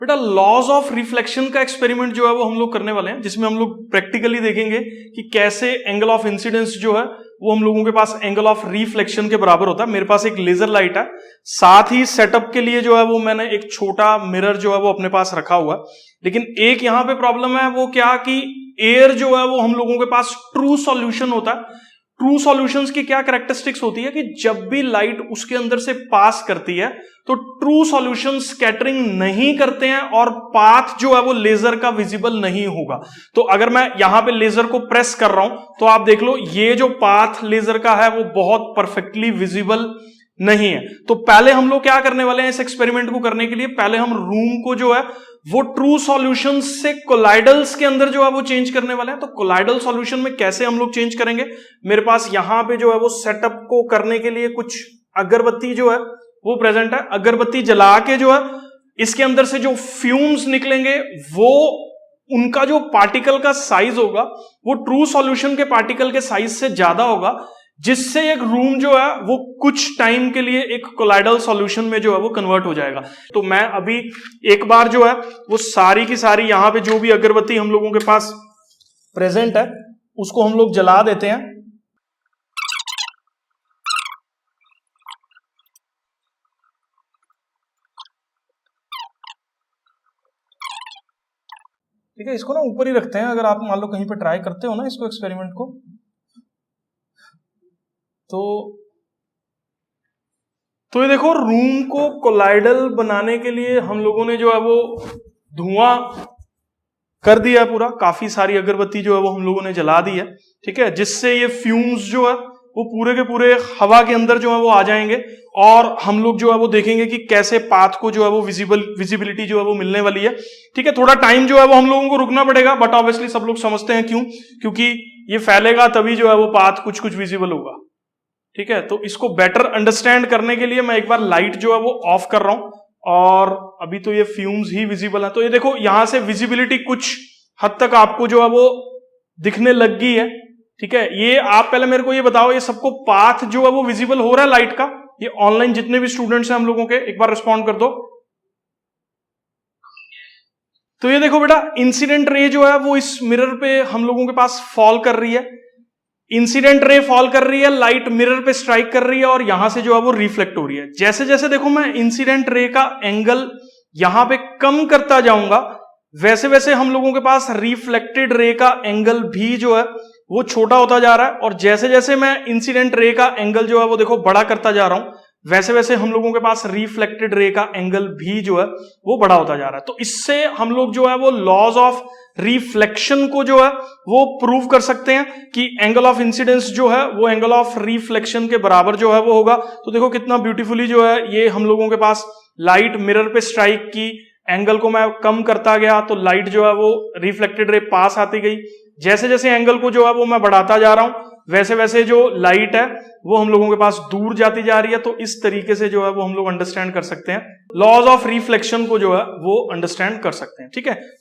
बेटा laws of reflection का experiment जो है वो हम लोग करने वाले हैं, जिसमें हम लोग प्रैक्टिकली देखेंगे कि कैसे एंगल ऑफ इंसिडेंस जो है वो हम लोगों के पास एंगल ऑफ रिफ्लेक्शन के बराबर होता है। मेरे पास एक लेजर लाइट है, साथ ही सेटअप के लिए जो है वो मैंने एक छोटा मिरर जो है वो अपने पास रखा हुआ है। लेकिन एक यहां पे प्रॉब्लम है, वो क्या कि एयर जो है वो हम लोगों के पास ट्रू सॉल्यूशन होता है। ट्रू सॉल्यूशंस की क्या कैरेक्टरिस्टिक्स होती है कि जब भी लाइट उसके अंदर से पास करती है तो ट्रू सॉल्यूशन स्कैटरिंग नहीं करते हैं और पाथ जो है वो लेजर का विजिबल नहीं होगा। तो अगर मैं यहां पे लेजर को प्रेस कर रहा हूं तो आप देख लो ये जो पाथ लेजर का है वो बहुत परफेक्टली विजिबल नहीं है। तो पहले हम लोग क्या करने वाले हैं इस एक्सपेरिमेंट को करने के लिए, पहले हम रूम को जो है वो ट्रू सॉल्यूशन से कोलाइडल्स के अंदर जो है वो चेंज करने वाले हैं। तो कोलाइडल सॉल्यूशन में कैसे हम लोग चेंज करेंगे, मेरे पास यहां पे जो है वो सेटअप को करने के लिए कुछ अगरबत्ती जो है वो प्रेजेंट है। अगरबत्ती जला के जो है इसके अंदर से जो फ्यूम्स निकलेंगे वो उनका जो पार्टिकल का साइज होगा वो ट्रू सॉल्यूशन के पार्टिकल के साइज से ज्यादा होगा, जिससे एक रूम जो है वो कुछ टाइम के लिए एक कोलाइडल सॉल्यूशन में जो है वो कन्वर्ट हो जाएगा। तो मैं अभी एक बार जो है वो सारी की सारी यहां पे जो भी अगरबत्ती हम लोगों के पास प्रेजेंट है उसको हम लोग जला देते हैं। ठीक है, इसको ना ऊपर ही रखते हैं, अगर आप मान लो कहीं पे ट्राई करते हो ना इसको एक्सपेरिमेंट को तो ये देखो रूम को कोलाइडल बनाने के लिए हम लोगों ने जो है वो धुआं कर दिया पूरा, काफी सारी अगरबत्ती जो है वो हम लोगों ने जला दी है। ठीक है, जिससे ये फ्यूम्स जो है वो पूरे के पूरे हवा के अंदर जो है वो आ जाएंगे और हम लोग जो है वो देखेंगे कि कैसे पाथ को जो है वो विजिबिलिटी जो है वो मिलने वाली है। ठीक है, थोड़ा टाइम जो है वो हम लोगों को रुकना पड़ेगा, बट ऑब्वियसली सब लोग समझते हैं क्यों, क्योंकि ये फैलेगा तभी जो है वो पाथ कुछ कुछ विजिबल होगा। ठीक है, तो इसको बेटर अंडरस्टैंड करने के लिए मैं एक बार लाइट जो है वो ऑफ कर रहा हूं और अभी तो ये फ्यूम्स ही विजिबल है। तो ये देखो यहां से विजिबिलिटी कुछ हद तक आपको जो है वो दिखने लग गई है। ठीक है, ये आप पहले मेरे को ये बताओ, ये सबको पाथ जो है वो विजिबल हो रहा है लाइट का? ये ऑनलाइन जितने भी स्टूडेंट्स हैं हम लोगों के, एक बार रिस्पॉन्ड कर दो। तो ये देखो बेटा, इंसिडेंट रे जो है वो इस मिरर पे हम लोगों के पास फॉल कर रही है। इंसिडेंट रे फॉल कर रही है, लाइट मिरर पे स्ट्राइक कर रही है और यहां से जो है वो रिफ्लेक्ट हो रही है। जैसे जैसे देखो मैं इंसिडेंट रे का एंगल यहां पे कम करता जाऊंगा वैसे वैसे हम लोगों के पास रिफ्लेक्टेड रे का एंगल भी जो है वो छोटा होता जा रहा है। और जैसे जैसे मैं इंसिडेंट रे का एंगल जो है वो देखो बड़ा करता जा रहा हूं वैसे वैसे हम लोगों के पास रिफ्लेक्टेड रे का एंगल भी जो है वो बड़ा होता जा रहा है। तो इससे हम लोग जो है वो लॉज ऑफ रिफ्लेक्शन को जो है वो प्रूव कर सकते हैं कि एंगल ऑफ इंसिडेंस जो है वो एंगल ऑफ रिफ्लेक्शन के बराबर जो है वो होगा। तो देखो कितना ब्यूटीफुली जो है ये हम लोगों के पास लाइट मिरर पे स्ट्राइक की, एंगल को मैं कम करता गया तो लाइट जो है वो रिफ्लेक्टेड रे पास आती गई। जैसे जैसे एंगल को जो है वो मैं बढ़ाता जा रहा हूं वैसे वैसे जो लाइट है वो हम लोगों के पास दूर जाती जा रही है। तो इस तरीके से जो है वो हम लोग अंडरस्टैंड कर सकते हैं, लॉज ऑफ रिफ्लेक्शन को जो है वो अंडरस्टैंड कर सकते हैं। ठीक है।